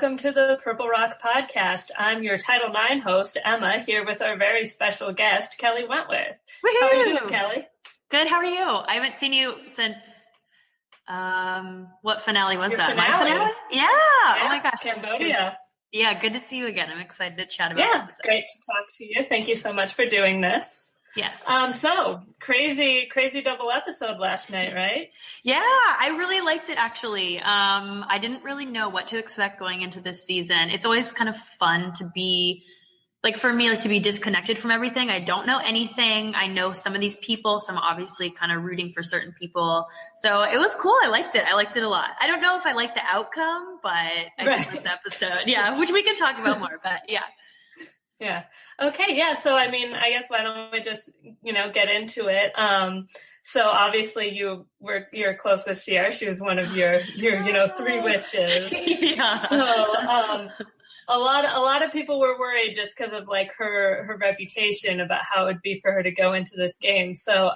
welcome to the Purple Rock Podcast. I'm your Title IX host, Emma, here with our very special guest, Kelly Wentworth. Woohoo! How are you doing, Kelly? Good, how are you? I haven't seen you since, what finale was Your that? finale. My finale? Yeah. Oh my gosh. Cambodia. Yeah, good to see you again. I'm excited to chat about this. Yeah, great to talk to you. Thank you so much for doing this. Yes. So crazy double episode last night, right? Yeah, I really liked it actually. I didn't really know what to expect going into this season. It's always kind of fun to be, like for me, like to be disconnected from everything. I don't know anything. I know some of these people, so I'm obviously kind of rooting for certain people. So it was cool. I liked it. I liked it a lot. I don't know if I liked the outcome, but I did like the episode. Yeah, which we can talk about more, but yeah. Yeah. Okay. Yeah. So, I mean, I guess why don't we just, get into it? So obviously you're close with Sierra. She was one of your three witches. Yeah. So, a lot of people were worried just because of like her reputation about how it would be for her to go into this game. So,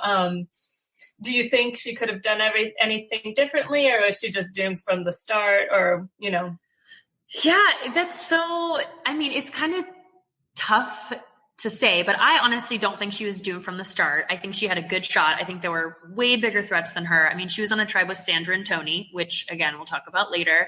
do you think she could have done anything differently, or was she just doomed from the start, or? Yeah, that's so. I mean, it's kind of tough to say, but I honestly don't think she was doomed from the start. I think she had a good shot. I think there were way bigger threats than her. I mean, she was on a tribe with Sandra and Tony, which again, we'll talk about later,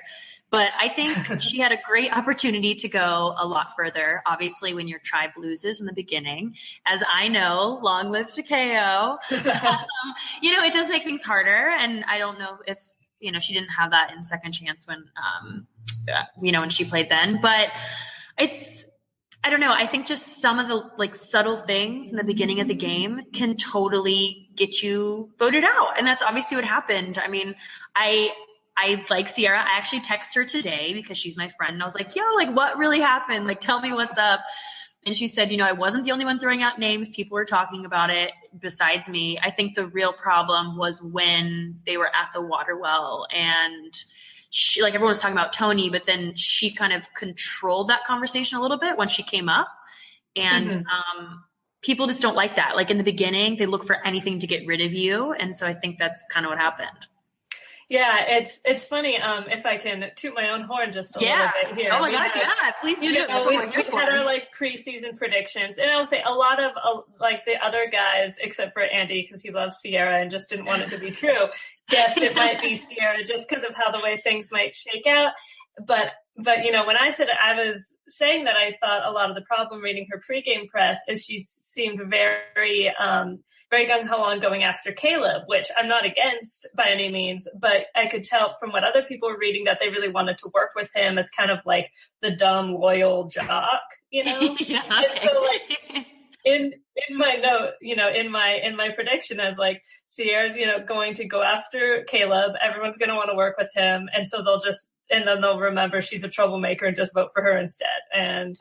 but I think she had a great opportunity to go a lot further. Obviously, when your tribe loses in the beginning, as I know, long live Takeo, it does make things harder. And I don't know if, she didn't have that in Second Chance when, when she played then, but I don't know. I think just some of the like subtle things in the beginning of the game can totally get you voted out. And that's obviously what happened. I mean, I like Sierra. I actually texted her today because she's my friend. And I was like, yo, like what really happened? Like, tell me what's up. And she said, I wasn't the only one throwing out names. People were talking about it besides me. I think the real problem was when they were at the water well and she, like everyone was talking about Tony, but then she kind of controlled that conversation a little bit when she came up. And people just don't like that. Like in the beginning, they look for anything to get rid of you. And so I think that's kind of what happened. Yeah, it's funny. If I can toot my own horn just a little bit here. Oh my gosh, please do. We had our like preseason predictions, and I would say a lot of like the other guys, except for Andy, because he loves Sierra and just didn't want it to be true, guessed it might be Sierra just because of how the way things might shake out. But when I said it, I was saying that I thought a lot of the problem reading her pregame press is she seemed very gung-ho on going after Caleb, which I'm not against by any means, but I could tell from what other people were reading that they really wanted to work with him as kind of like the dumb, loyal jock, Yeah, okay. And so like in my note, in my prediction, I was like, Sierra's, going to go after Caleb. Everyone's going to want to work with him. And so then they'll remember she's a troublemaker and just vote for her instead. And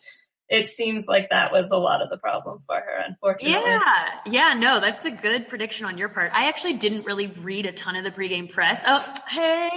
it seems like that was a lot of the problem for her, unfortunately. Yeah, no, that's a good prediction on your part. I actually didn't really read a ton of the pregame press. Oh, hey.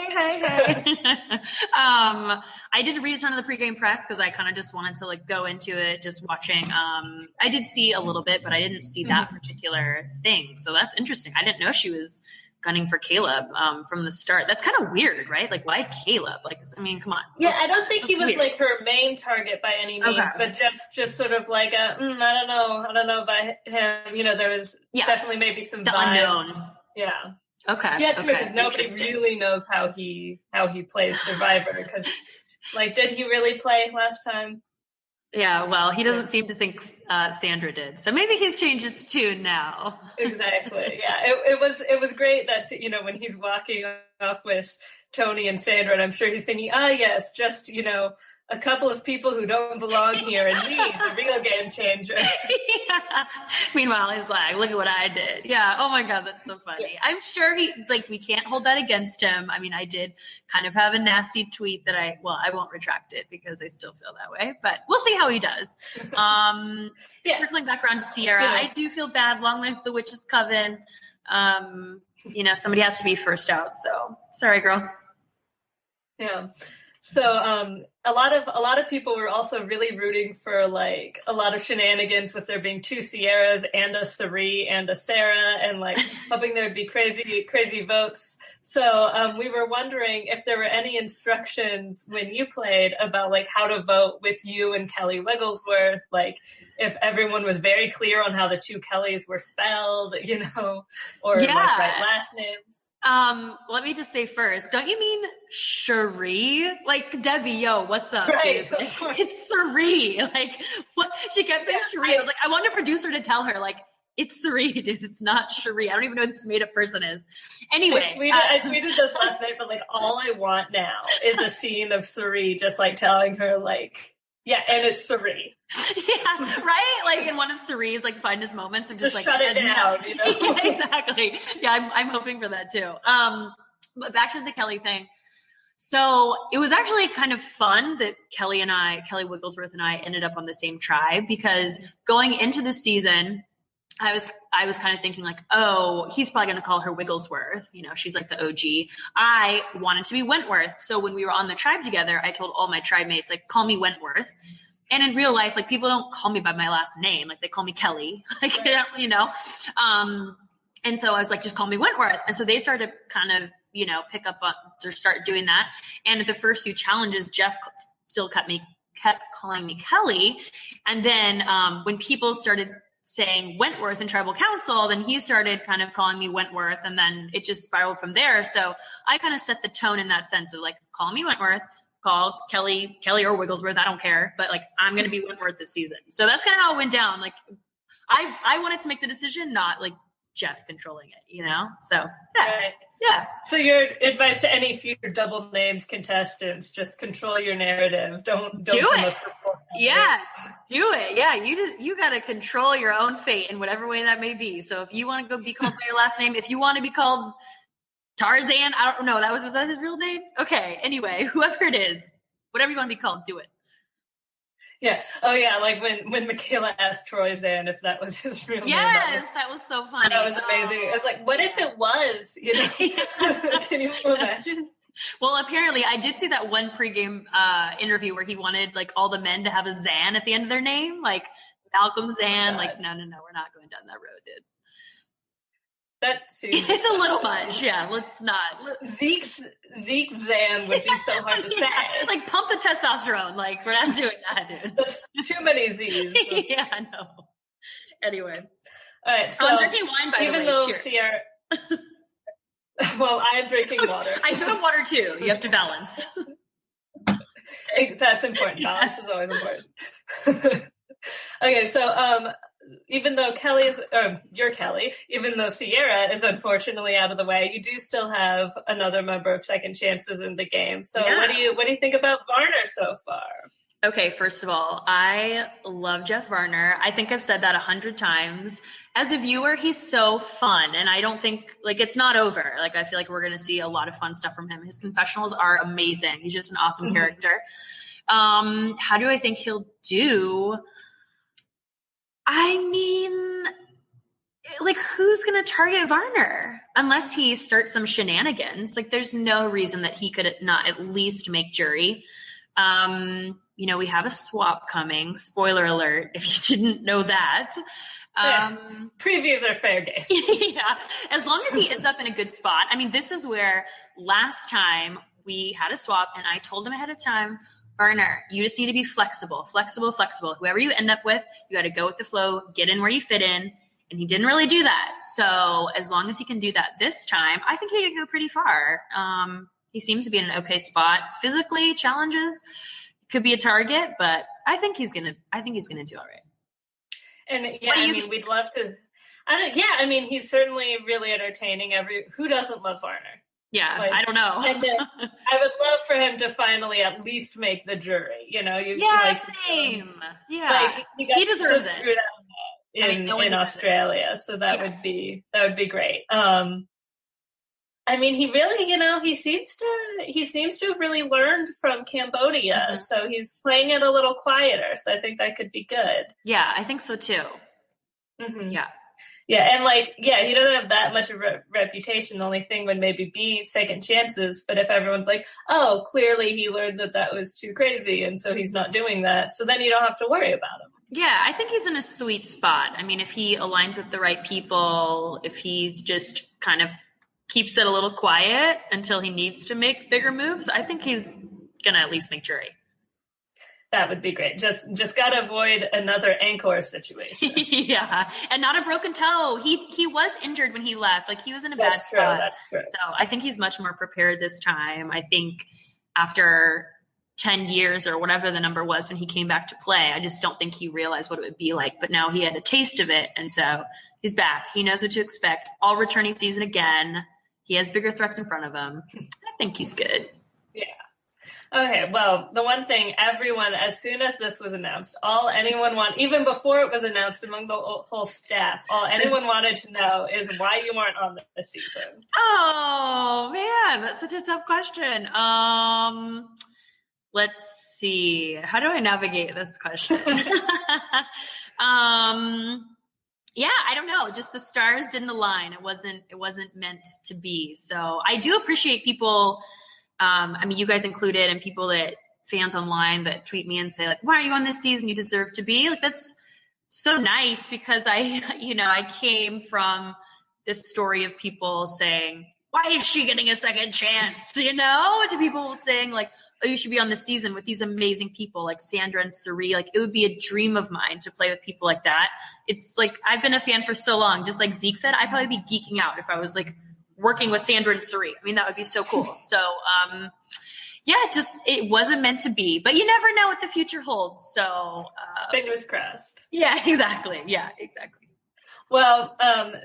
I didn't read a ton of the pregame press because I kind of just wanted to like go into it just watching. I did see a little bit, but I didn't see that particular thing. So that's interesting. I didn't know she was gunning for Caleb from the start. That's kind of weird, right? Like, why Caleb? Like, I mean, come on. Yeah, I don't think he was weird. Like her main target by any means, but just sort of like I don't know by him. There was definitely maybe some the vibes. Unknown. Yeah. Okay. Yeah, true. Because nobody really knows how he plays Survivor. Because, like, did he really play last time? Yeah, well, he doesn't seem to think Sandra did. So maybe he's changed his tune now. Exactly. Yeah, it was great that, when he's walking off with Tony and Sandra, and I'm sure he's thinking, yes, just, a couple of people who don't belong here and me, the real game changer. Yeah. Meanwhile, he's like, look at what I did. Yeah. Oh my God, that's so funny. I'm sure we can't hold that against him. I mean, I did kind of have a nasty tweet that I won't retract it because I still feel that way, but we'll see how he does. Circling back around to Sierra, I do feel bad. Long live the Witch's Coven. Somebody has to be first out. So sorry, girl. Yeah. So a lot of people were also really rooting for like a lot of shenanigans with there being two Sierras and a Sari and a Sarah, and like hoping there'd be crazy votes. So we were wondering if there were any instructions when you played about like how to vote with you and Kelly Wigglesworth, like if everyone was very clear on how the two Kellys were spelled, or like right last names. Let me just say first, don't you mean Cherie? Like, Debbie, yo, what's up? Right. Dude? Like, it's Cherie. Like, what? She kept saying Cherie. I was like, I want a producer to tell her, like, it's Cherie, dude. It's not Cherie. I don't even know who this made-up person is. Anyway. I tweeted this last night, but like, all I want now is a scene of Cherie just like telling her like, yeah, and it's Cherie. Yeah, right? Like in one of Cerie's like finest moments, I'm just like, shut it down, Yeah, exactly. Yeah, I'm hoping for that too. But back to the Kelly thing. So it was actually kind of fun that Kelly Wigglesworth and I ended up on the same tribe, because going into the season, I was kind of thinking like, oh, he's probably going to call her Wigglesworth. She's like the OG. I wanted to be Wentworth. So when we were on the tribe together, I told all my tribe mates, like, call me Wentworth. And in real life, like, people don't call me by my last name. Like, they call me Kelly, like, and so I was like, just call me Wentworth. And so they started to kind of, pick up on, or start doing that. And at the first few challenges, Jeff still kept calling me Kelly. And then when people started saying Wentworth in tribal council, then he started kind of calling me Wentworth, and then it just spiraled from there. So I kind of set the tone in that sense of like, call me Wentworth, call Kelly or Wigglesworth, I don't care, but like, I'm going to be Wentworth this season. So that's kind of how it went down. Like, I wanted to make the decision, not like Jeff controlling it, So yeah. Right. Yeah. So your advice to any future double named contestants, just control your narrative. Don't do it. Yeah, do it. Yeah, you got to control your own fate in whatever way that may be. So if you want to go be called by your last name, if you want to be called Tarzan, I don't know, was that his real name? Okay. Anyway, whoever it is, whatever you want to be called, do it. Yeah. Oh, yeah. Like when Michaela asked Troy Zan if that was his real name. Yes, that was so funny. That was amazing. I was like, what if it was? Can you imagine? Well, apparently, I did see that one pregame interview where he wanted like all the men to have a Zan at the end of their name, like Malcolm Zan. Like, no, we're not going down that road, dude. That seems it's a little much. Yeah, let's not. Zeke Zan would be so hard to say. Like, pump the testosterone. Like, we're not doing that, dude. That's too many Z's. Yeah, I know. Anyway. All right. So I'm drinking wine, by the way. Even though Cheers. Sierra... Well, I am drinking water. I do have water, too. You have to balance. That's important. Balance is always important. Okay, so even though you're Kelly, even though Sierra is unfortunately out of the way, you do still have another member of Second Chances in the game. So yeah. What do you think about Varner so far? Okay, first of all, I love Jeff Varner. I think I've said that 100 times. As a viewer, he's so fun, and I don't think, like, it's not over. Like, I feel like we're going to see a lot of fun stuff from him. His confessionals are amazing. He's just an awesome character. How do I think he'll do? I mean, like, who's going to target Varner? Unless he starts some shenanigans. Like, there's no reason that he could not at least make jury. We have a swap coming. Spoiler alert, if you didn't know that. Previews are fair game. Yeah, as long as he ends up in a good spot. I mean, this is where last time we had a swap, and I told him ahead of time, Varner, you just need to be flexible. Whoever you end up with, you got to go with the flow, get in where you fit in. And he didn't really do that. So as long as he can do that this time, I think he can go pretty far. He seems to be in an okay spot. Physically, challenges could be a target, but I think he's gonna do all right. And yeah, I mean, we'd love to. He's certainly really entertaining. Who doesn't love Varner? Yeah, like, I don't know. And then I would love for him to finally at least make the jury. Same. Yeah, he deserves it. In Australia, so that would be great. He really, he seems to have really learned from Cambodia, so he's playing it a little quieter. So I think that could be good. Yeah, I think so too. Mm-hmm. Yeah. Yeah, and like, yeah, he doesn't have that much of a reputation. The only thing would maybe be second chances. But if everyone's like, oh, clearly he learned that that was too crazy, and so he's not doing that, so then you don't have to worry about him. Yeah, I think he's in a sweet spot. I mean, if he aligns with the right people, if he just kind of keeps it a little quiet until he needs to make bigger moves, I think he's gonna at least make jury. That would be great. Just gotta avoid another Angkor situation. Yeah, and not a broken toe. He was injured when he left. Like, he was in a That's bad true. spot. That's true. So I think he's much more prepared this time. I think after 10 years or whatever the number was when he came back to play, I just don't think he realized what it would be like. But now he had a taste of it, and so he's back. He knows what to expect. All returning season again. He has bigger threats in front of him. I think he's good. Yeah. Okay, well, the one thing everyone, as soon as this was announced, even before it was announced among the whole staff, all anyone wanted to know is why you weren't on this season. Oh, man, that's such a tough question. Let's see. How do I navigate this question? Yeah, I don't know. Just the stars didn't align. It wasn't meant to be. So I do appreciate people, I mean, you guys included, and people that fans online that tweet me and say like, why are you on this season? You deserve to be. Like, that's so nice, because I came from this story of people saying, why is she getting a second chance? To people saying like, oh, you should be on this season with these amazing people like Sandra and Suri. Like, it would be a dream of mine to play with people like that. It's like, I've been a fan for so long. Just like Zeke said, I'd probably be geeking out if I was like working with Sandra and Suri. I mean, that would be so cool. So, yeah, just, it wasn't meant to be, but you never know what the future holds. So, fingers crossed. Yeah, exactly. Yeah, exactly. Well,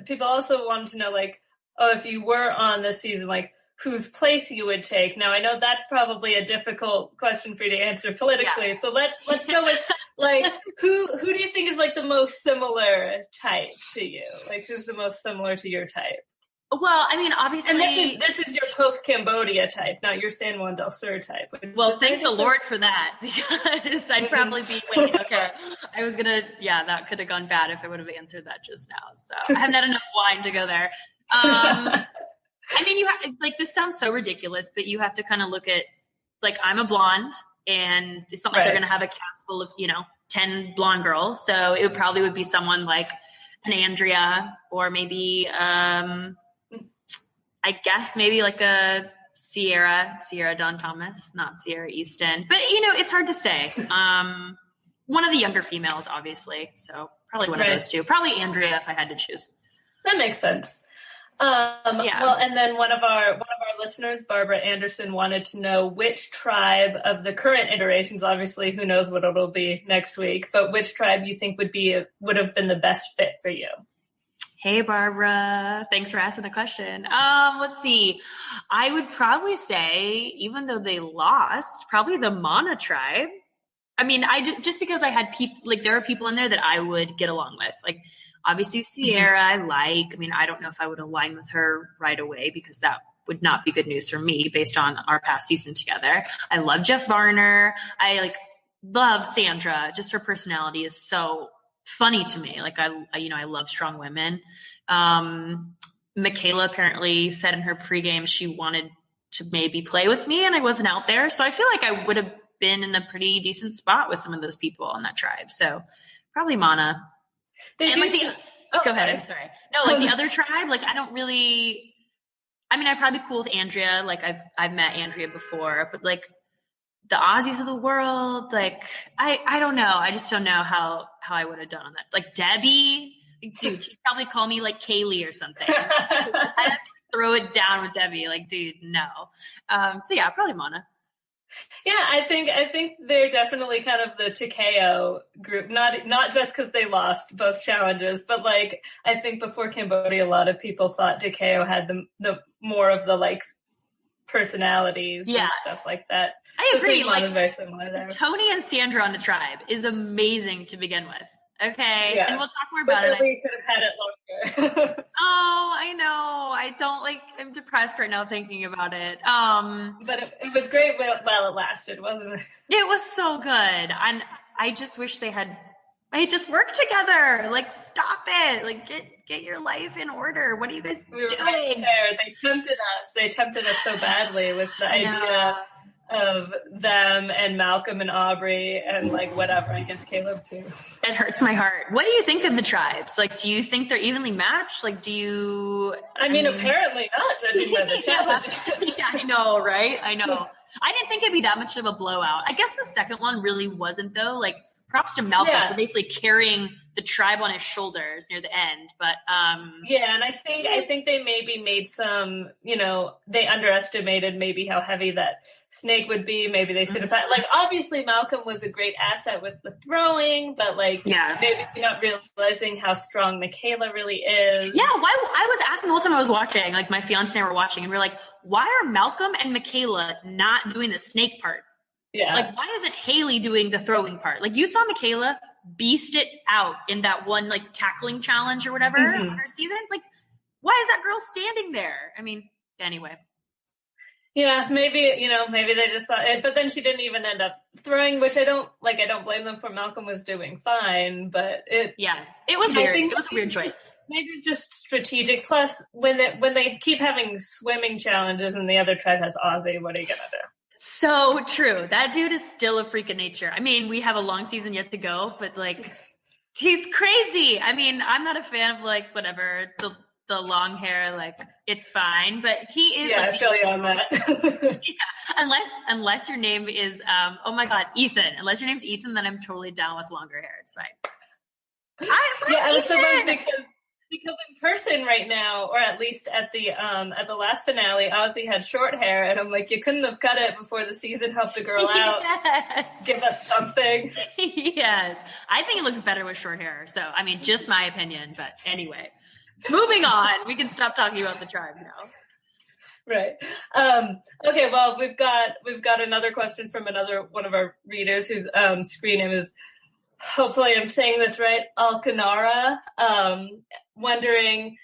people also wanted to know, like, oh, if you were on this season, like, whose place you would take. Now, I know that's probably a difficult question for you to answer politically. Yeah. So let's go with, like, who do you think is like the most similar type to you? Like, who's the most similar to your type? Well, I mean, obviously, and this is your post-Cambodia type, not your San Juan del Sur type. Well, thank the Lord for that, because I'd probably be waiting. Okay, that could have gone bad if I would have answered that just now. So I haven't had enough wine to go there. I mean, this sounds so ridiculous, but you have to kind of look at, like, I'm a blonde, and it's not like they're going to have a cast full of, 10 blonde girls. So it probably would be someone like an Andrea, or maybe, I guess maybe like a Sierra Dawn Thomas, not Sierra Easton. But, it's hard to say. One of the younger females, obviously. So probably one of those two. Probably Andrea if I had to choose. That makes sense. Well, and then one of our listeners, Barbara Anderson, wanted to know which tribe of the current iterations, obviously who knows what it'll be next week, but which tribe you think would have been the best fit for you? Hey, Barbara. Thanks for asking the question. Let's see. I would probably say, even though they lost, probably the Mana tribe. I mean, just because I had people, like, there are people in there that I would get along with. Like, obviously Sierra, I mean, I don't know if I would align with her right away, because that would not be good news for me based on our past season together. I love Jeff Varner. I love Sandra. Just her personality is so funny to me. Like, I love strong women. Michaela apparently said in her pregame she wanted to maybe play with me, and I wasn't out there. So I feel like I would have been in a pretty decent spot with some of those people in that tribe. So probably Mana. Go ahead. I'm sorry. No, like the other tribe, like, I don't really, I mean, I'd probably be cool with Andrea. Like, I've met Andrea before, but like the Aussies of the world, like, I don't know. I just don't know how I would have done on that. Like Debbie, like, dude, she'd probably call me like Kaylee or something. I'd have to throw it down with Debbie. Like, dude, no. So yeah, probably Mana. Yeah, I think they're definitely kind of the Takeo group, not just because they lost both challenges, but like, I think before Cambodia, a lot of people thought Takeo had the more of the like personalities and stuff like that. I agree. So like, very similar there. Tony and Sandra on the tribe is amazing to begin with. Okay, and we'll talk more about it. We could have had it longer. Oh, I know. I'm depressed right now thinking about it. But it was great while it lasted, wasn't it? It was so good. And I just wish they had Just work together. Like, stop it. Like, get your life in order. What are you guys doing? Right there. They tempted us so badly with the idea of them and Malcolm and Aubrey and like whatever. I guess Caleb too. It hurts my heart. What do you think of the tribes? Like, do you think they're evenly matched? Like, do you? I mean, apparently not, judging by the challenges. Yeah, I know, right? I know. I didn't think it'd be that much of a blowout. I guess the second one really wasn't, though. Like, props to Malcolm for basically carrying the tribe on his shoulders near the end. But yeah, and I think they maybe made some, they underestimated maybe how heavy that Snake would be. Maybe they should have had, like, obviously Malcolm was a great asset with the throwing, but like maybe not realizing how strong Michaela really is. Yeah, I was asking the whole time I was watching, like my fiance and I were watching, and we were like, why are Malcolm and Michaela not doing the snake part? Yeah. Like, why isn't Haley doing the throwing part? Like, you saw Michaela beast it out in that one, like, tackling challenge or whatever on her season. Like, why is that girl standing there? I mean, anyway. Yeah, maybe they just thought it, but then she didn't even end up throwing, which I don't blame them for. Malcolm was doing fine, but it was weird. It was a weird choice. Maybe just strategic. Plus, when they keep having swimming challenges and the other tribe has Ozzy, what are you going to do? So true. That dude is still a freak of nature. I mean, we have a long season yet to go, but like, he's crazy. I mean, I'm not a fan of like, whatever, the long hair, like, it's fine, but he is. Yeah, like, I feel you on that. Yeah. Unless your name is, oh my God, Ethan. Unless your name's Ethan, then I'm totally down with longer hair. It's fine. I was surprised because in person right now, or at least at the last finale, Ozzy had short hair, and I'm like, you couldn't have cut it before the season helped a girl out. Yes. Give us something. Yes. I think it looks better with short hair. So, I mean, just my opinion, but anyway. Moving on. We can stop talking about the tribes now. Right. Okay, well, we've got another question from another one of our readers whose screen name is, hopefully I'm saying this right, Alcanara, wondering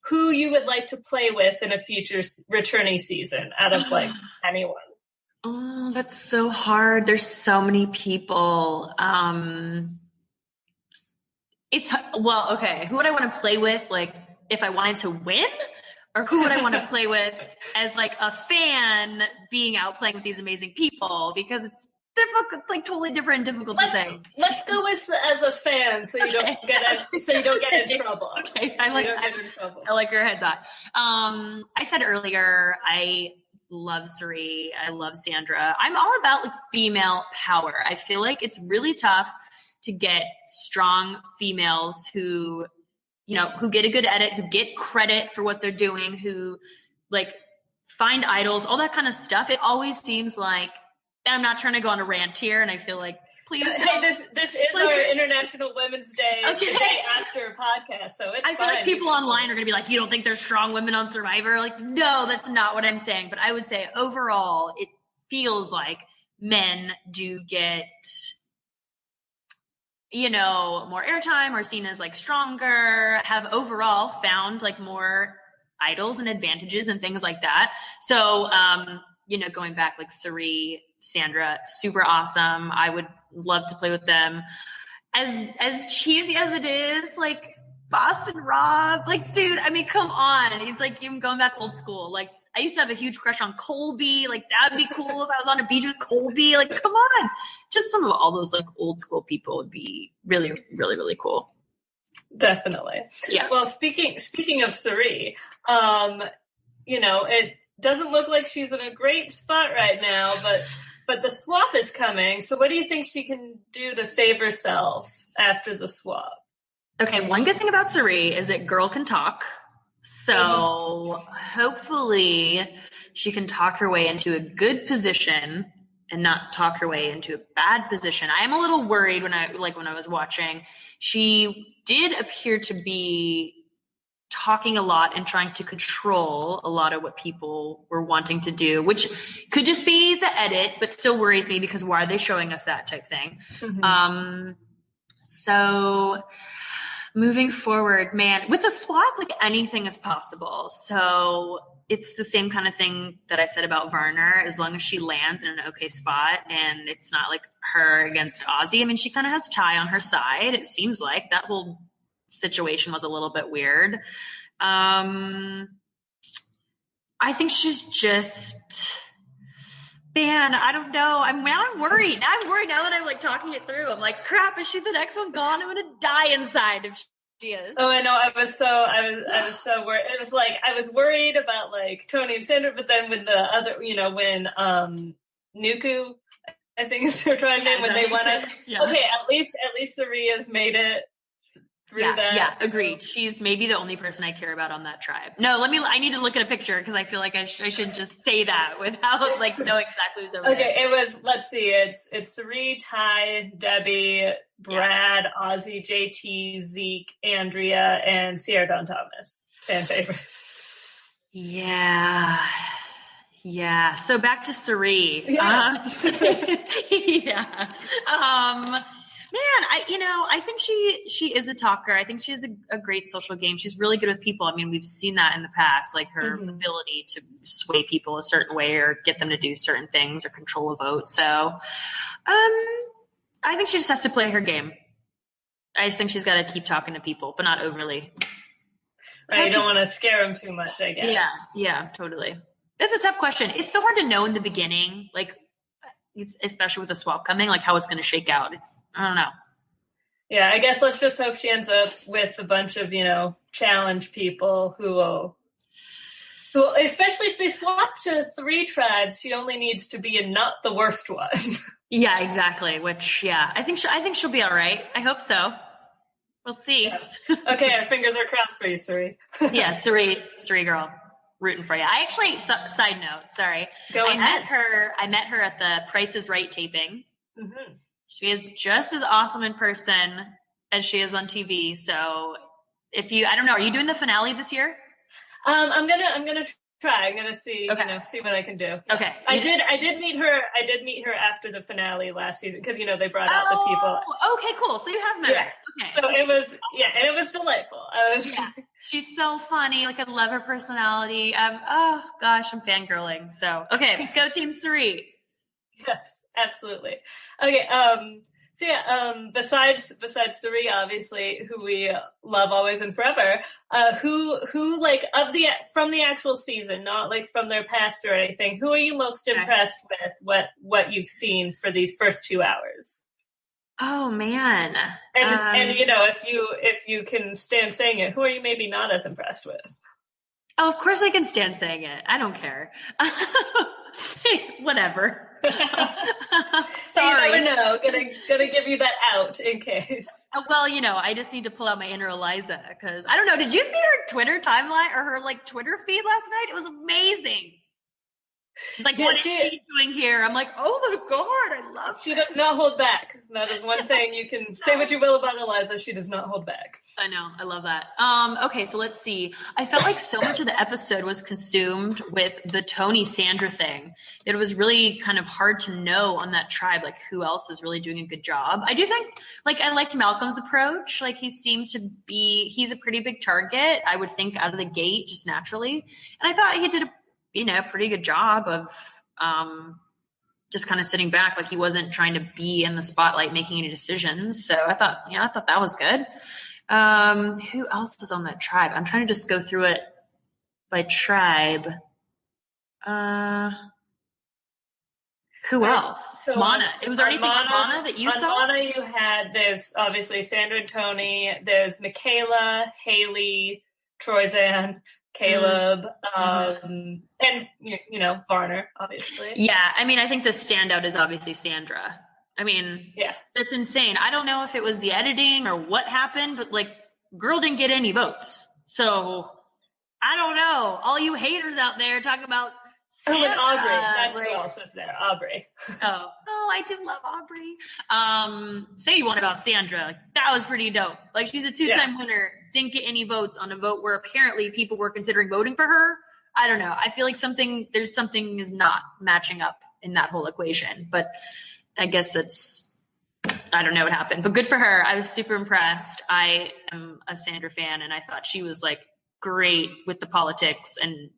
who you would like to play with in a future returning season out of like anyone. Oh, that's so hard. There's so many people. Okay. Who would I want to play with? Like, if I wanted to win, or who would I want to play with as like a fan being out playing with these amazing people? Because it's difficult, like totally different and difficult to say. Let's go with as a fan, so you don't get in trouble. Okay, I like your head thought. I said earlier, I love Suri. I love Sandra. I'm all about like female power. I feel like it's really tough to get strong females who get a good edit, who get credit for what they're doing, who like find idols, all that kind of stuff. It always seems like, and I'm not trying to go on a rant here, and I feel like, please don't. Hey, this is our International Women's Day, the day after podcast, so it's fine. I feel like people online are going to be like, you don't think there's strong women on Survivor? Like, no, that's not what I'm saying. But I would say overall, it feels like men do get, more airtime, or seen as like stronger, have overall found like more idols and advantages and things like that. So, going back, like Suri, Sandra, super awesome. I would love to play with them. As cheesy as it is, like Boston Rob, like, dude, I mean, come on. It's like even going back old school. Like, I used to have a huge crush on Colby. Like, that'd be cool if I was on a beach with Colby. Like, come on. Just some of all those like old school people would be really, really, really cool. Definitely. Yeah. Well, speaking of Suri, it doesn't look like she's in a great spot right now, but the swap is coming. So what do you think she can do to save herself after the swap? Okay, one good thing about Suri is that girl can talk. So hopefully she can talk her way into a good position and not talk her way into a bad position. I am a little worried when I was watching. She did appear to be talking a lot and trying to control a lot of what people were wanting to do, which could just be the edit, but still worries me because why are they showing us that type thing? So Moving forward, man, with a swap, like anything is possible. So it's the same kind of thing that I said about Varner. As long as she lands in an okay spot and it's not like her against Ozzy. I mean, she kind of has Ty on her side. It seems like that whole situation was a little bit weird. I think she's just, man, I don't know. I'm worried. Now I'm worried now that I'm like talking it through. I'm like, crap, is she the next one gone? I'm gonna die inside if she is. Oh, I know. I was so worried. It was like I was worried about like Tony and Sandra, but then when the other, when Nuku, I think is their tribe name, when they won, I was like, okay, at least Saria's made it through that. Yeah, agreed. She's maybe the only person I care about on that tribe. No, I need to look at a picture because I feel like I should just say that without like knowing exactly who's over there. Okay, it was, let's see, it's Sari, Ty, Debbie, Brad, Ozzy, JT, Zeke, Andrea, and Sierra Dawn Thomas. Fan favorite. Yeah. So back to Sari. Yeah. Man, I think she is a talker. I think she has a great social game. She's really good with people. I mean, we've seen that in the past, like her ability to sway people a certain way or get them to do certain things or control a vote. So, I think she just has to play her game. I just think she's got to keep talking to people, but not overly. Right, you don't want to scare them too much, I guess. Yeah, totally. That's a tough question. It's so hard to know in the beginning, like, especially with the swap coming, like how it's going to shake out. I don't know. Yeah, I guess let's just hope she ends up with a bunch of, challenge people who will, especially if they swap to 3 tribes, she only needs to be in not the worst one. Yeah, exactly. Which, I think she'll be all right. I hope so. We'll see. Yeah. Okay, our fingers are crossed for you, Sari. Yeah, Sari girl. Rooting for you. I actually, side note, sorry. I met her at the Price is Right taping. Mm-hmm. She is just as awesome in person as she is on TV. So I don't know, are you doing the finale this year? I'm gonna try. I'm gonna see, see what I can do. Okay. I did meet her after the finale last season because they brought out the people. Okay, cool. So you have met her. Okay. So it was, and it was delightful. She's so funny. Like, I love her personality. Oh gosh, I'm fangirling. So, okay, go Team Sari. Yes, absolutely. Okay. Besides Sari, obviously, who we love always and forever, who like from the actual season, not like from their past or anything, who are you most impressed with what you've seen for these first 2 hours? Oh man. And if you can stand saying it, who are you maybe not as impressed with? Oh, of course I can stand saying it. I don't care. Whatever. Sorry. You never know. Gonna give you that out in case. Well, I just need to pull out my inner Eliza because I don't know. Did you see her Twitter timeline or her like Twitter feed last night? It was amazing. She's like, what is she doing here? I'm like, oh my God, I love her. She does not hold back. That is one thing. You can say what you will about Eliza. She does not hold back. I know. I love that. Okay, so let's see. I felt like so much of the episode was consumed with the Tony Sandra thing. It was really kind of hard to know on that tribe, like who else is really doing a good job. I do think, like, I liked Malcolm's approach. Like, he's a pretty big target, I would think, out of the gate, just naturally. And I thought he did a pretty good job of just kind of sitting back, like he wasn't trying to be in the spotlight making any decisions. So I thought that was good. Who else is on that tribe? I'm trying to just go through it by tribe. Who else? So Mana. It was anything on Mana that you saw? On Mana there's obviously Sandra and Tony, there's Michaela, Haley, Troyzan, Caleb, and Varner, obviously. Yeah, I mean, I think the standout is obviously Sandra. I mean, that's insane. I don't know if it was the editing or what happened, but like, girl didn't get any votes. So I don't know. All you haters out there talking about Sandra. Oh, and Aubrey. That's who else is there. Aubrey. Oh, I do love Aubrey. Say you want about Sandra. Like, that was pretty dope. Like, she's a 2-time winner. Didn't get any votes on a vote where apparently people were considering voting for her. I don't know. I feel like something is not matching up in that whole equation. But I guess I don't know what happened, but good for her. I was super impressed. I am a Sandra fan, and I thought she was like great with the politics and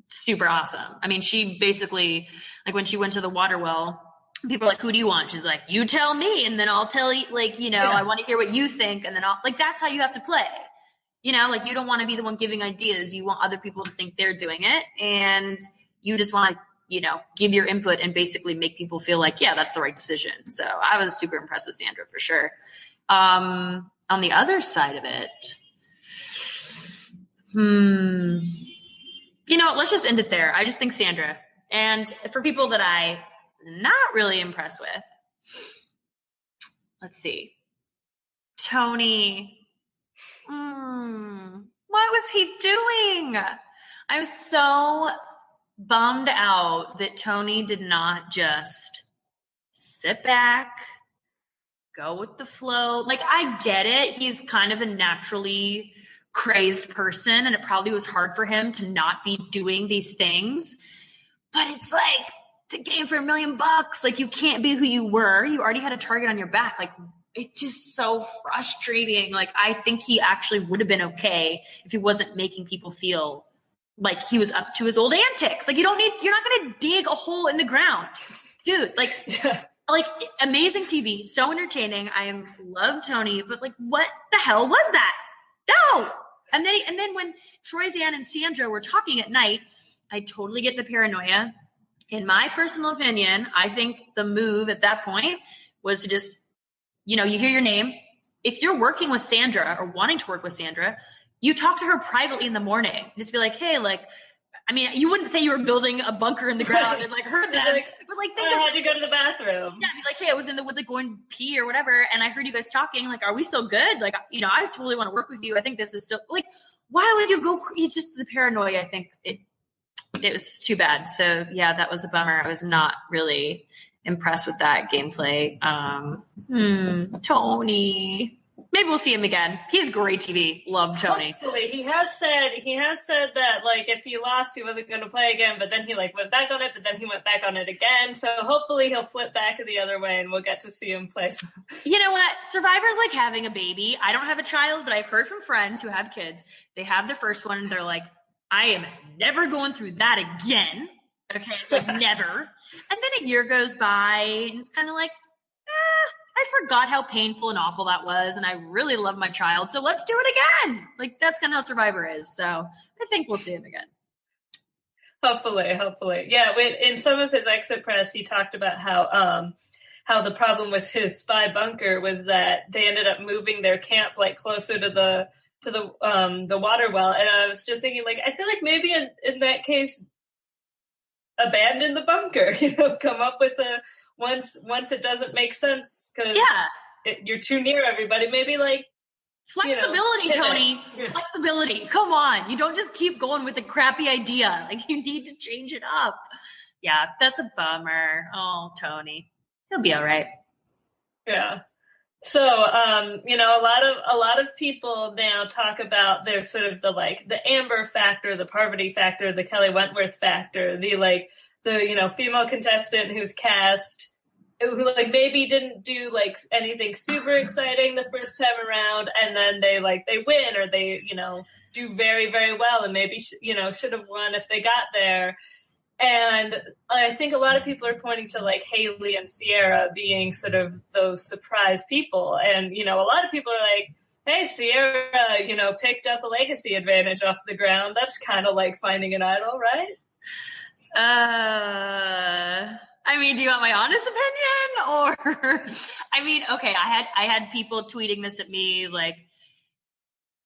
super awesome. I mean, she basically, like when she went to the water well, people are like, who do you want? She's like, you tell me, and then I'll tell you, like, you know, I want to hear what you think, and then I'll, like, that's how you have to play. You know, like, you don't want to be the one giving ideas. You want other people to think they're doing it, and you just want to, you know, give your input and basically make people feel like, yeah, that's the right decision. So I was super impressed with Sandra for sure. On the other side of it, you know, let's just end it there. I just think Sandra. And for people that I'm not really impressed with, let's see. Tony. What was he doing? I was so bummed out that Tony did not just sit back, go with the flow. Like, I get it. He's kind of a naturally crazed person, and it probably was hard for him to not be doing these things. But it's like the game for $1 million. Like, you can't be who you were. You already had a target on your back. Like, it's just so frustrating. Like, I think he actually would have been okay if he wasn't making people feel like he was up to his old antics. Like, you're not going to dig a hole in the ground. Dude, like, like, amazing TV, so entertaining. I love Tony, but like, what the hell was that? No. And then when Troyzanne and Sandra were talking at night, I totally get the paranoia. In my personal opinion, I think the move at that point was to just, you know, you hear your name. If you're working with Sandra or wanting to work with Sandra, you talk to her privately in the morning. Just be like, hey, like, I mean, you wouldn't say you were building a bunker in the ground and like heard them, but like, I had to go to the bathroom. Yeah, be like, hey, I was in the woods, like going pee or whatever, and I heard you guys talking. Like, are we still good? Like, you know, I totally want to work with you. I think this is still like, why would you go? It's just the paranoia. I think it was too bad. So yeah, that was a bummer. I was not really impressed with that gameplay. Tony. Maybe we'll see him again. He's great TV. Love Tony. Hopefully. He has said that, like, if he lost, he wasn't going to play again, but then he, like, went back on it, but then he went back on it again. So hopefully he'll flip back the other way and we'll get to see him play. You know what? Survivor's like having a baby. I don't have a child, but I've heard from friends who have kids. They have their first one and they're like, I am never going through that again. Okay? Like, never. And then a year goes by and it's kind of like, I forgot how painful and awful that was, and I really love my child, so let's do it again. Like, that's kind of how Survivor is, so I think we'll see him again. Hopefully. Yeah, in some of his exit press, he talked about how the problem with his spy bunker was that they ended up moving their camp, like, closer to the water well, and I was just thinking, like, I feel like maybe in that case, abandon the bunker, you know, come up with once it doesn't make sense because you're too near everybody, maybe like flexibility, you know, Tony. Flexibility. Come on. You don't just keep going with a crappy idea. Like, you need to change it up. Yeah, that's a bummer. Oh, Tony. He'll be all right. Yeah. So, you know, a lot of people now talk about there's sort of the Amber factor, the Parvati factor, the Kelly Wentworth factor, the you know, female contestant who's cast, who like maybe didn't do like anything super exciting the first time around, and then they win, or they, you know, do very, very well, and maybe you know, should have won if they got there. And I think a lot of people are pointing to like Haley and Sierra being sort of those surprise people, and you know, a lot of people are like, hey, Sierra, you know, picked up a legacy advantage off the ground. That's kind of like finding an idol, right? I mean, do you want my honest opinion, or I mean, okay, I had people tweeting this at me, like,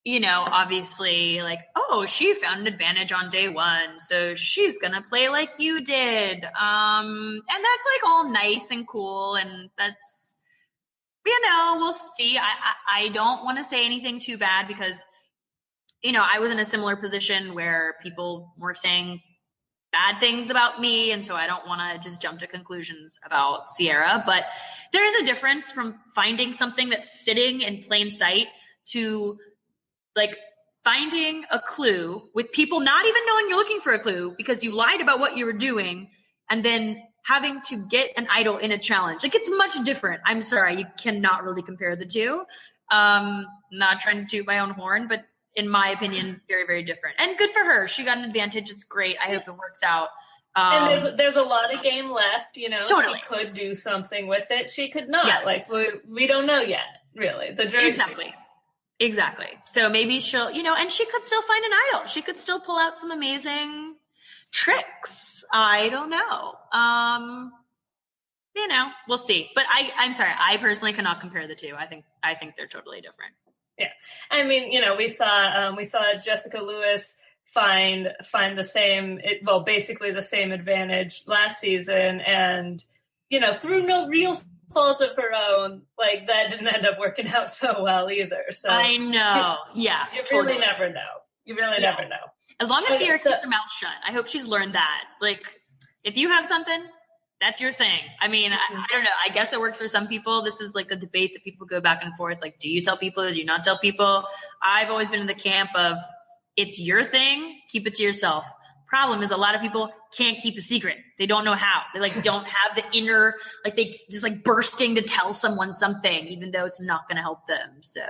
you know, obviously, like, oh, she found an advantage on day one, so she's gonna play like you did, and that's like all nice and cool, and that's, you know, we'll see. I don't want to say anything too bad because, you know, I was in a similar position where people were saying bad things about me, and so I don't want to just jump to conclusions about Sierra, but there is a difference from finding something that's sitting in plain sight to like finding a clue with people not even knowing you're looking for a clue because you lied about what you were doing, and then having to get an idol in a challenge. Like, it's much different. I'm sorry, you cannot really compare the two. Not trying to toot my own horn, but in my opinion, very, very different. And good for her. She got an advantage. It's great. I hope it works out. And there's a lot of game left, you know. Totally. She could do something with it. She could not. Yes. Like, we don't know yet, really. The jury. Exactly. So maybe she'll, you know, and she could still find an idol. She could still pull out some amazing tricks. I don't know. You know, we'll see. But I'm sorry. I personally cannot compare the two. I think they're totally different. Yeah. I mean, you know, we saw Jessica Lewis find the same, basically the same advantage last season, and, you know, through no real fault of her own, like, that didn't end up working out so well either. So I know. Yeah. You totally. really never know. You really never know. As long as Sierra keeps her mouth shut. I hope she's learned that. Like, if you have something, that's your thing. I mean, I don't know. I guess it works for some people. This is like a debate that people go back and forth. Like, do you tell people? Do you not tell people? I've always been in the camp of, it's your thing, keep it to yourself. Problem is, a lot of people can't keep a secret. They don't know how. They like don't have the inner, like, they just like bursting to tell someone something, even though it's not going to help them. So,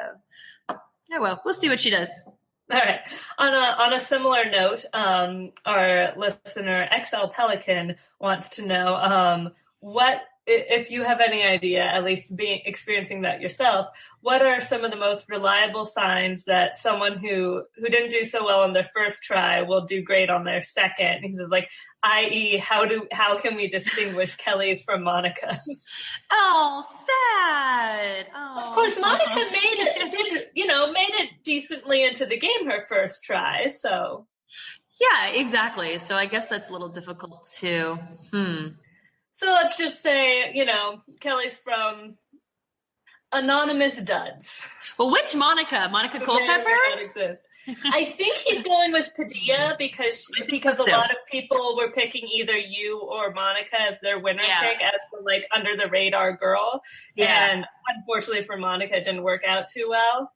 yeah, well, we'll see what she does. All right. On a similar note, our listener XL Pelican wants to know what, if you have any idea, at least experiencing that yourself, what are some of the most reliable signs that someone who didn't do so well on their first try will do great on their second? He says, like, i.e., how can we distinguish Kelly's from Monica's? Oh, sad. Oh. Of course, Monica made it decently into the game her first try, so. Yeah, exactly. So I guess that's a little difficult to. So let's just say, you know, Kelly's from Anonymous Duds. Well, which Monica? Monica Culpepper? I think he's going with Padilla because a lot of people were picking either you or Monica as their winner pick, as the, like, under the radar girl. Yeah. And unfortunately for Monica, it didn't work out too well.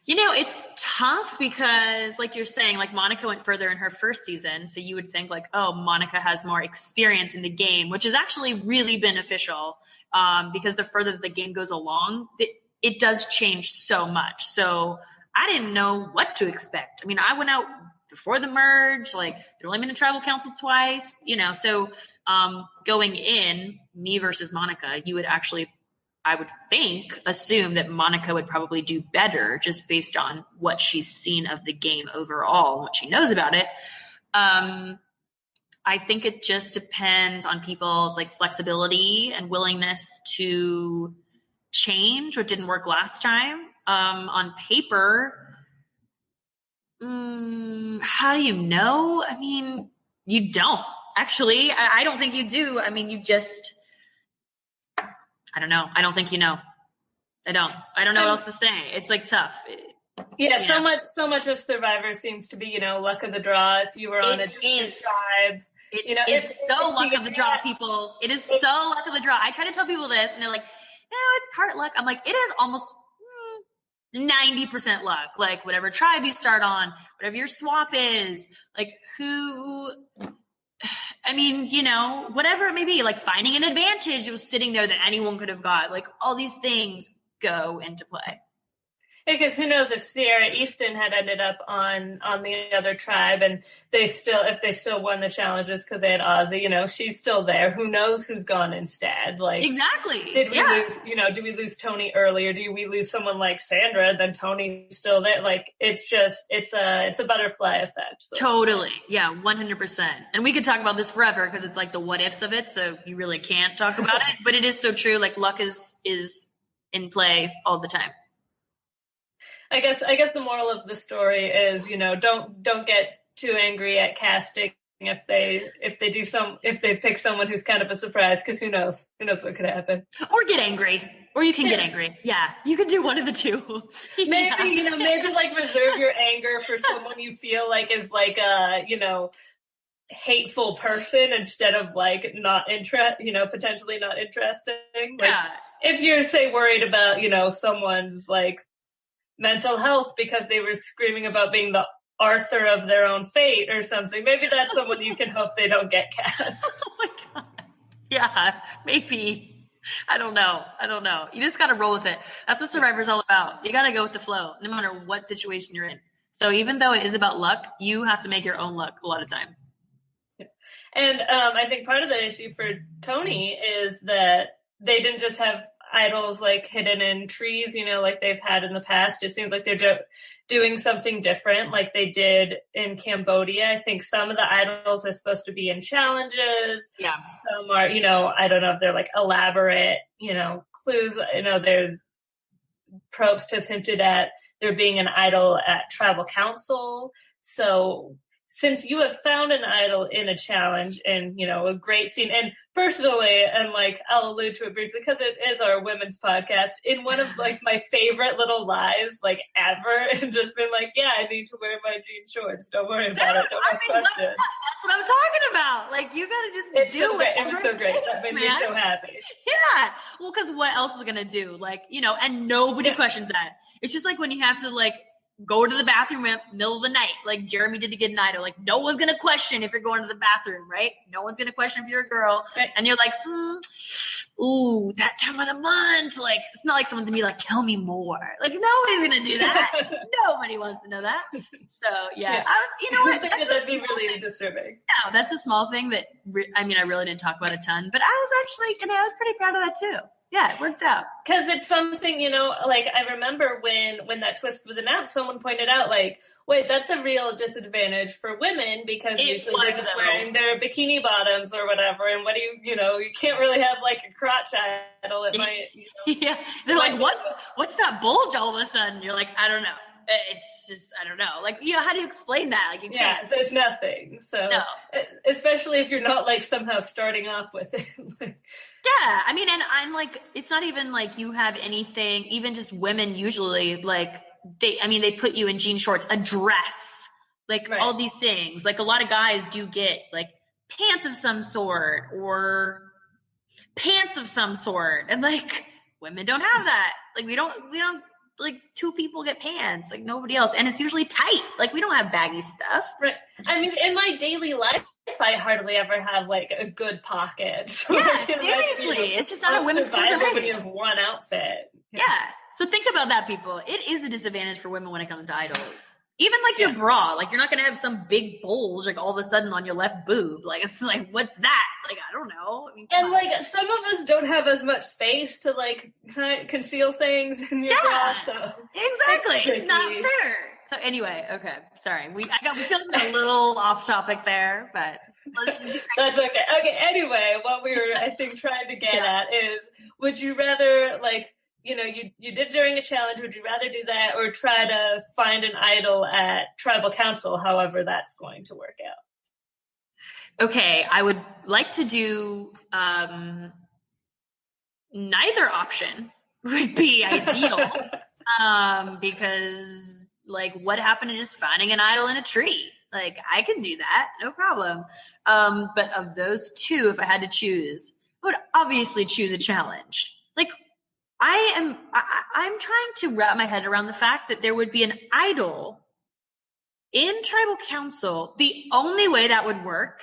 You know, it's tough because, like you're saying, like, Monica went further in her first season. So you would think, like, oh, Monica has more experience in the game, which is actually really beneficial because the further the game goes along, it does change so much. So I didn't know what to expect. I mean, I went out before the merge, like, there only been a tribal council twice, you know. So going in, me versus Monica, you would actually, I would think, assume that Monica would probably do better just based on what she's seen of the game overall and what she knows about it. I think it just depends on people's, like, flexibility and willingness to change what didn't work last time. On paper, how do you know? I mean, you don't. Actually, I don't think you do. I mean, you just... I don't know. I don't think you know. I don't know what else to say. It's, like, tough. Yeah, so much of Survivor seems to be, you know, luck of the draw. If you were on a different tribe, you know, it's so luck of the draw, people. It is so luck of the draw. I try to tell people this, and they're like, "No, it's part luck." I'm like, it is almost 90% luck. Like, whatever tribe you start on, whatever your swap is, like, I mean, you know, whatever it may be, like, finding an advantage that was sitting there that anyone could have got, like, all these things go into play. Because who knows if Sierra Easton had ended up on the other tribe and if they still won the challenges because they had Ozzy, you know, she's still there. Who knows who's gone instead? Like, exactly. Did we lose Tony earlier? Do we lose someone like Sandra? Then Tony's still there. Like, it's a butterfly effect. So. Totally. Yeah, 100%. And we could talk about this forever because it's like the what ifs of it. So you really can't talk about it, but it is so true. Like, luck is in play all the time. I guess the moral of the story is, you know, don't get too angry at casting if they pick someone who's kind of a surprise, because who knows what could happen. Or get angry. Or you can get angry. Yeah, you can do one of the two. Maybe like reserve your anger for someone you feel like is like a, you know, hateful person instead of like potentially not interesting. Like, yeah. If you're, say, worried about, you know, someone's like mental health because they were screaming about being the Arthur of their own fate or something, maybe that's someone you can hope they don't get cast. Oh my God. Yeah, maybe. I don't know. You just got to roll with it. That's what Survivor's all about. You got to go with the flow, no matter what situation you're in. So even though it is about luck, you have to make your own luck a lot of time. And I think part of the issue for Tony is that they didn't just have idols like hidden in trees, like they've had in the past. It seems like they're doing something different like they did in Cambodia. I think some of the idols are supposed to be in challenges. Yeah. Some are, I don't know if they're like elaborate, clues. There's Probst has hinted at there being an idol at tribal council. So since you have found an idol in a challenge and, a great scene, and personally, and like, I'll allude to it briefly because it is our women's podcast, in one of like my favorite little lies, like ever, and just been like, yeah, I need to wear my jean shorts. Don't worry about it. Don't ask questions. That's what I'm talking about. Like, you gotta just do it. It was so great. That made me so happy. Yeah. Well, because what else was gonna do? Like, and nobody questions that. It's just like when you have to like go to the bathroom in the middle of the night, like Jeremy did to get an idol. Like, no one's going to question if you're going to the bathroom, right? No one's going to question if you're a girl. Right. And you're like, ooh, that time of the month. Like, it's not like someone's going to be like, tell me more. Like, nobody's going to do that. Nobody wants to know that. So, yeah. You know what? That'd be really disturbing. No, that's a small thing that, I really didn't talk about a ton, but I was actually, I was pretty proud of that too. Yeah, it worked out. Because it's something, like I remember when that twist was announced, someone pointed out, like, wait, that's a real disadvantage for women because usually they're just wearing their bikini bottoms or whatever. And what do you can't really have like a crotch idol. It might, Yeah, they're like, what's that bulge all of a sudden? You're like, I don't know. It's just, I don't know. Like, how do you explain that? Like, you can't. Yeah, there's nothing. So, no. Especially if you're not like somehow starting off with it. Yeah, and I'm like, it's not even like you have anything, even just women usually, like, they put you in jean shorts, a dress, like all these things. Like, a lot of guys do get like pants of some sort or pants of some sort. And like, women don't have that. Like, we don't, like, two people get pants, like nobody else. And it's usually tight. Like, we don't have baggy stuff. Right. In my daily life, I hardly ever have like a good pocket. So yeah, seriously. It's just not a women's survival when you have one outfit. Yeah. So think about that, people. It is a disadvantage for women when it comes to idols. Even like your bra, like you're not going to have some big bulge like all of a sudden on your left boob. Like, it's like, what's that? Like, I don't know. And like some of us don't have as much space to like conceal things in your bra. So exactly. It's not fair. So anyway, okay. Sorry. We feeling a little off topic there, but that's okay. Okay. Anyway, what we were, I think, trying to get at is, would you rather like, you did during a challenge, would you rather do that or try to find an idol at tribal council, however that's going to work out? Okay, I would like to do neither option would be ideal because, like, what happened to just finding an idol in a tree? Like, I can do that, no problem. But of those two, if I had to choose, I would obviously choose a challenge. Like, I'm trying to wrap my head around the fact that there would be an idol in tribal council. The only way that would work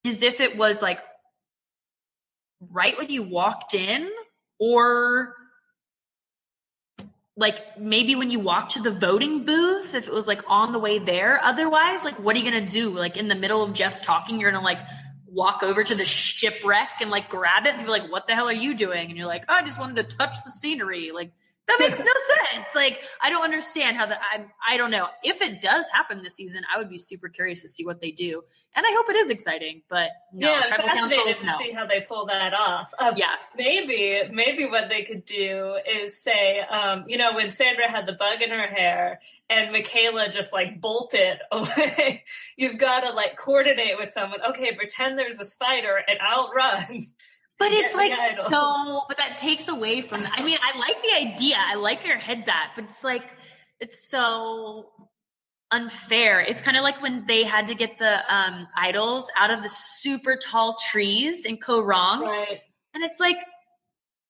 is if it was like right when you walked in, or like maybe when you walked to the voting booth, if it was like on the way there. Otherwise, like, what are you going to do? Like, in the middle of Jeff's talking, you're going to like walk over to the shipwreck and like grab it and be like, what the hell are you doing? And you're like, oh, I just wanted to touch the scenery. Like, that makes no sense. Like, I don't understand how that, I don't know. If it does happen this season, I would be super curious to see what they do. And I hope it is exciting, but no. Yeah, I'm fascinated to see how they pull that off. Yeah. Maybe what they could do is say, when Sandra had the bug in her hair and Michaela just like bolted away, you've got to like coordinate with someone. Okay, pretend there's a spider and I'll run. But it's like but that takes away from, I like the idea. I like where your head's at, but it's like, it's so unfair. It's kind of like when they had to get the idols out of the super tall trees in Koh Rong. Right. And it's like,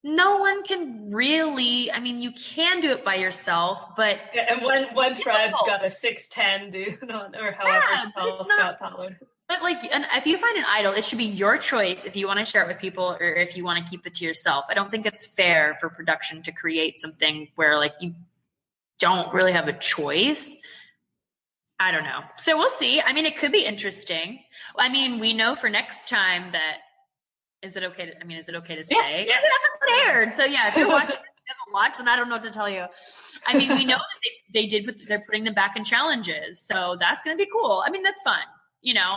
no one can really, you can do it by yourself, but. Yeah, and one tribe's got a 6'10" dude on, or however tall Scott Pollard. But like, and if you find an idol, it should be your choice if you want to share it with people or if you want to keep it to yourself. I don't think it's fair for production to create something where like you don't really have a choice. I don't know. So we'll see. I mean, it could be interesting. I mean, we know for next time that is it okay to say? Yeah. The episode aired. So yeah, if you're watching, haven't watched, then I don't know what to tell you. I mean, we know that they did they're putting them back in challenges, so that's gonna be cool. I mean, that's fun. You know,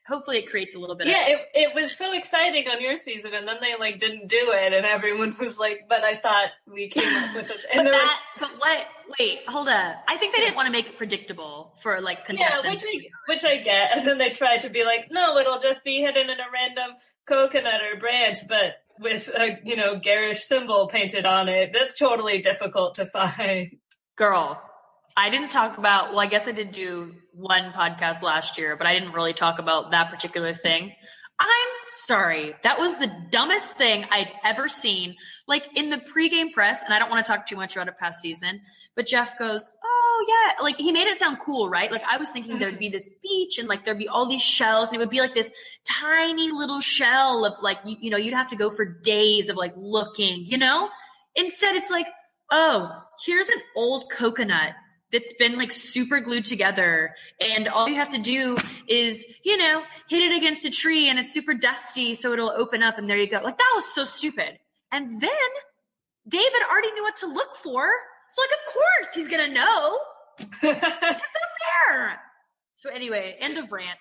hopefully it creates a little bit. Yeah, it was so exciting on your season, and then they like didn't do it, and everyone was like, "But I thought we came up with it." And but what? Wait, hold up. I think they didn't want to make it predictable for like contestants. Yeah, which I get. And then they tried to be like, "No, it'll just be hidden in a random coconut or branch, but with a garish symbol painted on it." That's totally difficult to find. Girl, I didn't talk about, well, I guess I did do one podcast last year, but I didn't really talk about that particular thing. I'm sorry. That was the dumbest thing I'd ever seen. Like in the pregame press, and I don't want to talk too much about a past season, but Jeff goes, "Oh yeah." Like he made it sound cool, right? Like I was thinking there'd be this beach and like there'd be all these shells and it would be like this tiny little shell of like, you'd have to go for days of like looking, Instead it's like, oh, here's an old coconut that's been like super glued together and all you have to do is, hit it against a tree and it's super dusty so it'll open up and there you go. Like that was so stupid. And then David already knew what to look for. So like, of course he's going to know. It's not fair. So anyway, end of rant.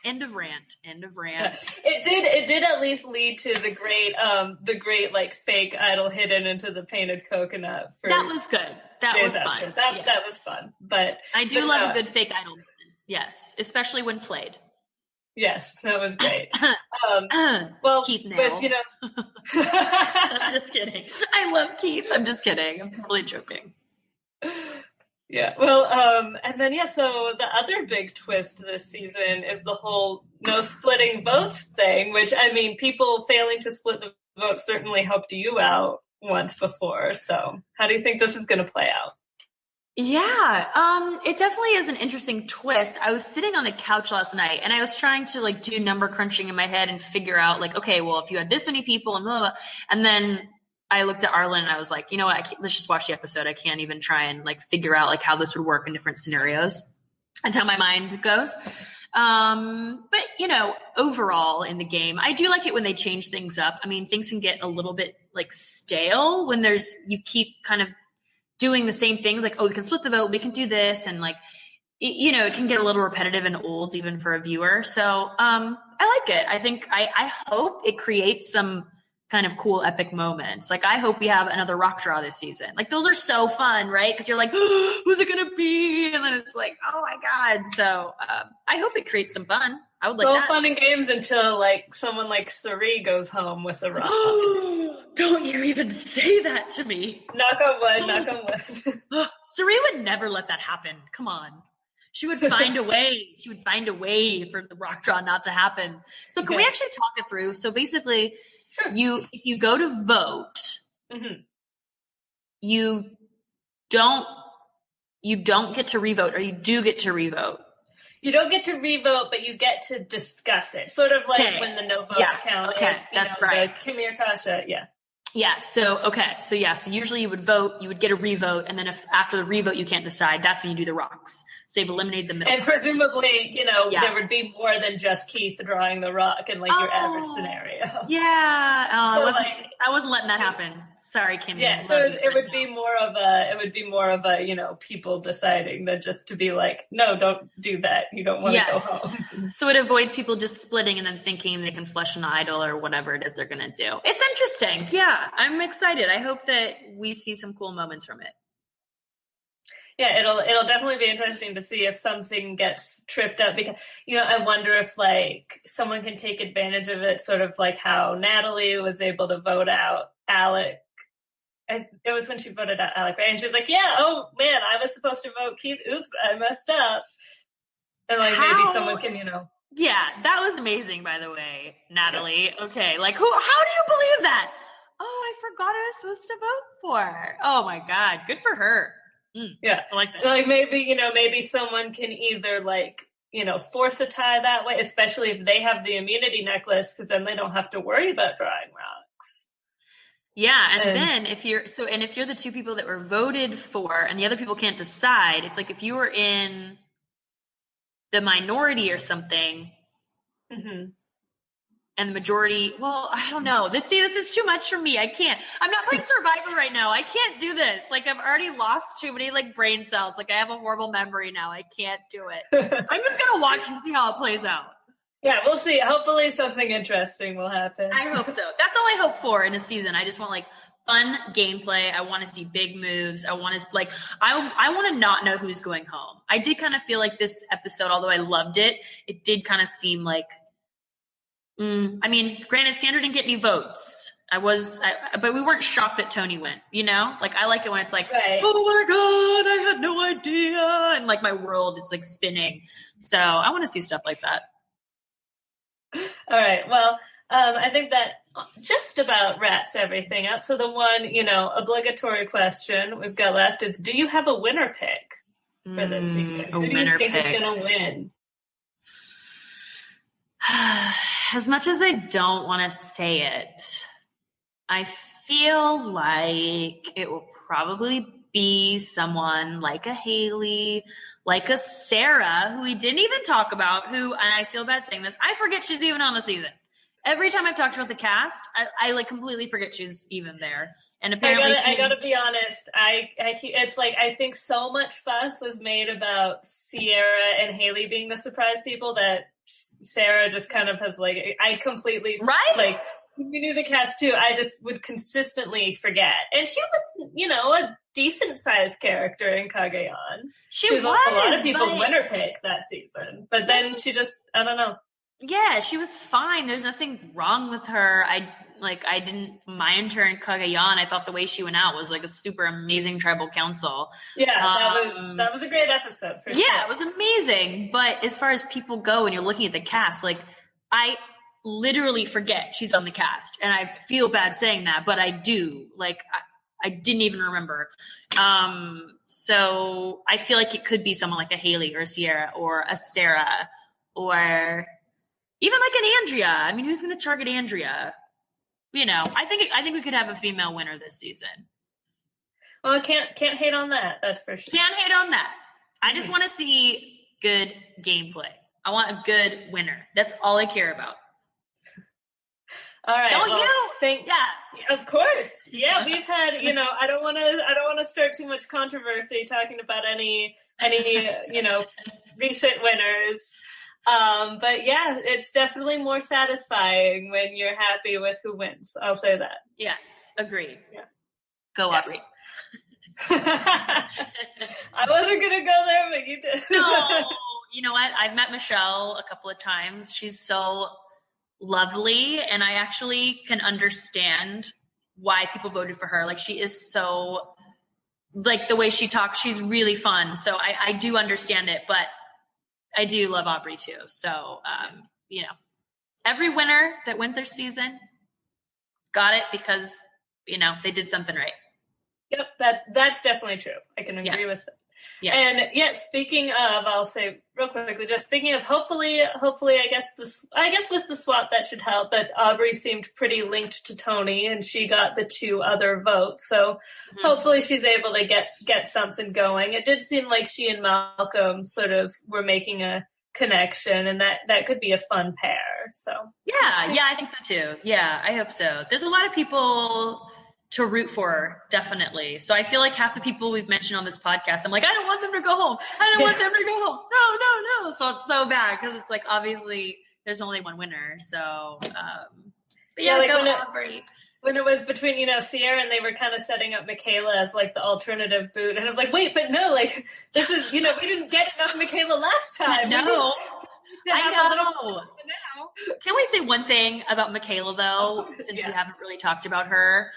It did at least lead to the great like fake idol hidden into the painted coconut. That was good. That was fun. That was fun. But I do love a good fake idol. Yes, especially when played. Yes, that was great. Well, Keith now. with I'm just kidding. I love Keith. I'm just kidding. I'm totally joking. Yeah, well, and then, so the other big twist this season is the whole no splitting votes thing, which, I mean, people failing to split the vote certainly helped you out once before. So how do you think this is going to play out? Yeah, it definitely is an interesting twist. I was sitting on the couch last night and I was trying to like do number crunching in my head and figure out like, okay, well, if you had this many people and blah, blah, blah, and then I looked at Arlen and I was like, you know what? Let's just watch the episode. I can't even try and like figure out like how this would work in different scenarios. That's how my mind goes. But overall in the game, I do like it when they change things up. I mean, things can get a little bit like stale when you keep kind of doing the same things. Like, oh, we can split the vote. We can do this. And like, it can get a little repetitive and old even for a viewer. So, I like it. I think I hope it creates some kind of cool epic moments. Like I hope we have another rock draw this season. Like those are so fun, right? Because you're like, oh, who's it gonna be? And then it's like, oh my god. So I hope it creates some fun. I would like that. Fun and games until like someone like Sari goes home with a rock. Don't you even say that to me. Knock on wood. Sari would never let that happen. Come on. She would find a way. She would find a way for the rock draw not to happen. So can we actually talk it through? So basically, sure. If you go to vote, mm-hmm. you don't get to revote, or you do get to revote. You don't get to revote, but you get to discuss it. Sort of like when the no votes count. Okay, that's right. Kimmy or Tasha, yeah. Yeah, so usually you would vote, you would get a revote, and then if after the revote you can't decide, that's when you do the rocks. So they've eliminated the middle. And presumably, there would be more than just Keith drawing the rock in like your average scenario. Yeah, I wasn't letting that happen. Sorry, Kimmy. Yeah, so it would be more of a people deciding than just to be like, no, don't do that. You don't want to go home. So it avoids people just splitting and then thinking they can flush an idol or whatever it is they're gonna do. It's interesting. Yeah, I'm excited. I hope that we see some cool moments from it. Yeah, it'll definitely be interesting to see if something gets tripped up, because I wonder if like someone can take advantage of it, sort of like how Natalie was able to vote out Alec. It was when she voted out Alec, right? And she was like, "Yeah, oh man, I was supposed to vote Keith. Oops, I messed up." And like maybe someone can, Yeah, that was amazing, by the way, Natalie. Okay, like how do you believe that? Oh, I forgot I was supposed to vote for. Oh my god, good for her. Yeah, I like that. Like maybe someone can either like force a tie that way, especially if they have the immunity necklace, because then they don't have to worry about drawing rocks. Yeah, and then if you're the two people that were voted for and the other people can't decide, it's like if you were in the minority or something, mm-hmm. and the majority, well, I don't know. This is too much for me. I can't. I'm not playing Survivor right now. I can't do this. Like, I've already lost too many, like, brain cells. Like, I have a horrible memory now. I can't do it. I'm just going to watch and see how it plays out. Yeah, we'll see. Hopefully something interesting will happen. I hope so. That's all I hope for in a season. I just want, like, fun gameplay. I want to see big moves. I want to, like, I want to not know who's going home. I did kind of feel like this episode, although I loved it, it did kind of seem like, I mean, granted, Sandra didn't get any votes. But we weren't shocked that Tony went, Like, I like it when it's like, right. Oh my God, I had no idea. And like my world is like spinning. So I want to see stuff like that. All right. Well, I think that just about wraps everything up. So the one, obligatory question we've got left is, do you have a winner pick for this season? Who do you think is going to win? As much as I don't want to say it, I feel like it will probably be someone like a Haley, like a Sarah, who we didn't even talk about, and I feel bad saying this, I forget she's even on the season. Every time I've talked about the cast, I like completely forget she's even there. And apparently I gotta be honest, it's like, I think so much fuss was made about Sierra and Haley being the surprise people that Sarah just kind of has like, I completely, right? Like, we knew the cast too, I just would consistently forget. And she was, a decent sized character in Cagayan. She was a lot of people's winner pick that season. But then she just, I don't know. Yeah, she was fine. There's nothing wrong with her. I didn't mind her in Cagayan. I thought the way she went out was like a super amazing tribal council. Yeah, that was a great episode for sure. Yeah, it was amazing. But as far as people go and you're looking at the cast, like I literally forget she's on the cast. And I feel bad saying that, but I do. Like I didn't even remember. So I feel like it could be someone like a Haley or a Sierra or a Sarah or even like an Andrea. I mean, who's going to target Andrea? I think we could have a female winner this season. Well, can't hate on that. That's for sure. Can't hate on that. I just want to see good gameplay. I want a good winner. That's all I care about. All right. Don't you? Yeah, of course. Yeah, we've had, I don't want to start too much controversy talking about any recent winners. But yeah, it's definitely more satisfying when you're happy with who wins. I'll say that. Yes, agreed. Yeah. Go, yes. Aubrey. I wasn't going to go there, but you did. No, you know what? I've met Michelle a couple of times. She's so lovely, and I actually can understand why people voted for her. Like, she is so, like, the way she talks, she's really fun. So I do understand it, but I do love Aubrey too. So, every winner that wins their season got it because, they did something right. Yep. That's definitely true. I can agree with it. Yes. And yeah, speaking of, I'll say real quickly, just speaking of, hopefully, I guess with the swap that should help, but Aubrey seemed pretty linked to Tony and she got the 2 other votes. So hopefully she's able to get something going. It did seem like she and Malcolm sort of were making a connection and that could be a fun pair. So yeah, I think so too. Yeah, I hope so. There's a lot of people to root for, definitely. So I feel like half the people we've mentioned on this podcast, I'm like, I don't want them to go home. I don't want them to go home. No. So it's so bad because it's like, obviously there's only one winner. So, but yeah, like go Aubrey. When it was between, Sierra and they were kind of setting up Michaela as like the alternative boot. And I was like, wait, but no, like this is, we didn't get enough Michaela last time. No. I know. Can we say one thing about Michaela though, since we haven't really talked about her?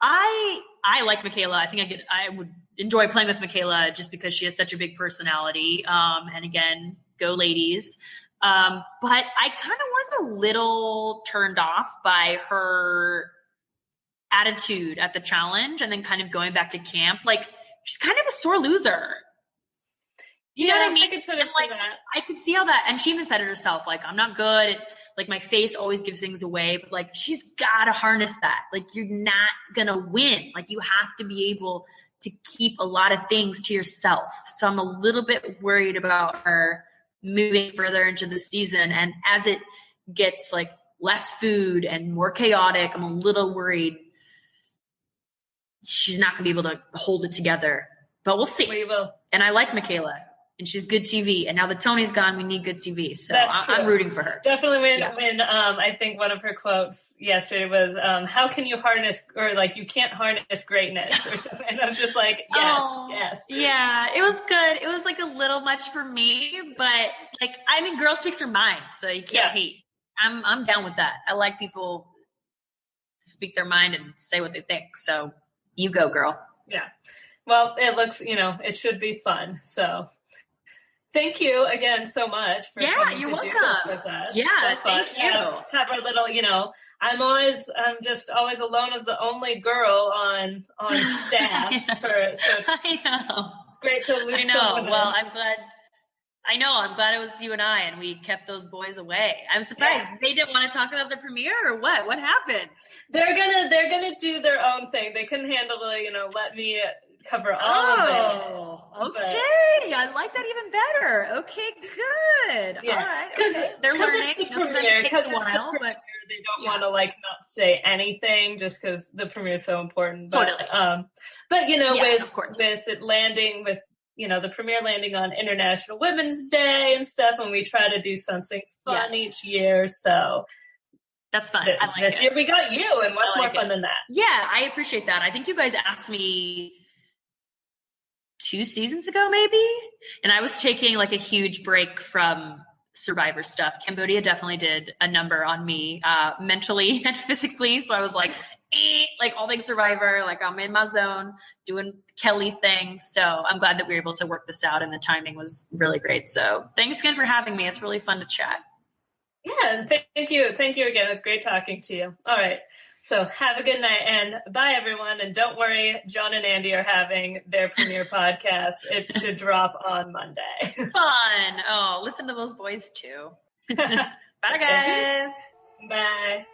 I like Michaela. I think I would enjoy playing with Michaela just because she has such a big personality. And again, go ladies. But I kind of was a little turned off by her attitude at the challenge and then kind of going back to camp. Like, she's kind of a sore loser. You know what I mean? I could sort of see that. I could see how that, and she even said it herself, like, I'm not good. Like, my face always gives things away, but like, she's got to harness that. Like, you're not going to win. Like, you have to be able to keep a lot of things to yourself. So I'm a little bit worried about her moving further into the season. And as it gets like less food and more chaotic, I'm a little worried she's not going to be able to hold it together. But we'll see. We will. And I like Michaela. And she's good TV. And now that Tony's gone, we need good TV. So I'm rooting for her. Definitely when I think one of her quotes yesterday was, how can you harness, or like, you can't harness greatness or something. And I was just like, yes. Yeah, it was good. It was like a little much for me, but like, I mean, girl speaks her mind, so you can't hate. I'm down with that. I like people speak their mind and say what they think. So you go, girl. Yeah. Well, it looks, it should be fun. So thank you again so much for coming to do this with us. Yeah, so thank you. Have our little, I'm just always alone as the only girl on staff. I know. It's great to lose someone. Well, I'm glad it was you and I, and we kept those boys away. I'm surprised they didn't want to talk about the premiere, or what? What happened? They're gonna do their own thing. They couldn't handle let me cover all of it. Okay. I like that even better. Okay, good. Yeah. All right. Okay. They're learning. It's the premiere, it takes a while, but they don't want to not say anything just because the premiere is so important. But, totally. With it landing with the premiere landing on International Women's Day and stuff, and we try to do something fun each year. So that's fun. I like this year we got you, and what's more fun than that? Yeah, I appreciate that. I think you guys asked me 2 seasons ago, maybe, and I was taking like a huge break from Survivor stuff. Cambodia definitely did a number on me, mentally and physically. So I was like all things Survivor, like I'm in my zone doing Kelly thing. So I'm glad that we were able to work this out, and the timing was really great. So thanks again for having me. It's really fun to chat. Yeah, thank you. Thank you again. It's great talking to you. All right. So have a good night, and bye, everyone. And don't worry, John and Andy are having their premiere podcast. It should drop on Monday. Fun. Oh, listen to those boys too. Bye, guys. Bye.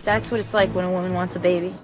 That's what it's like when a woman wants a baby.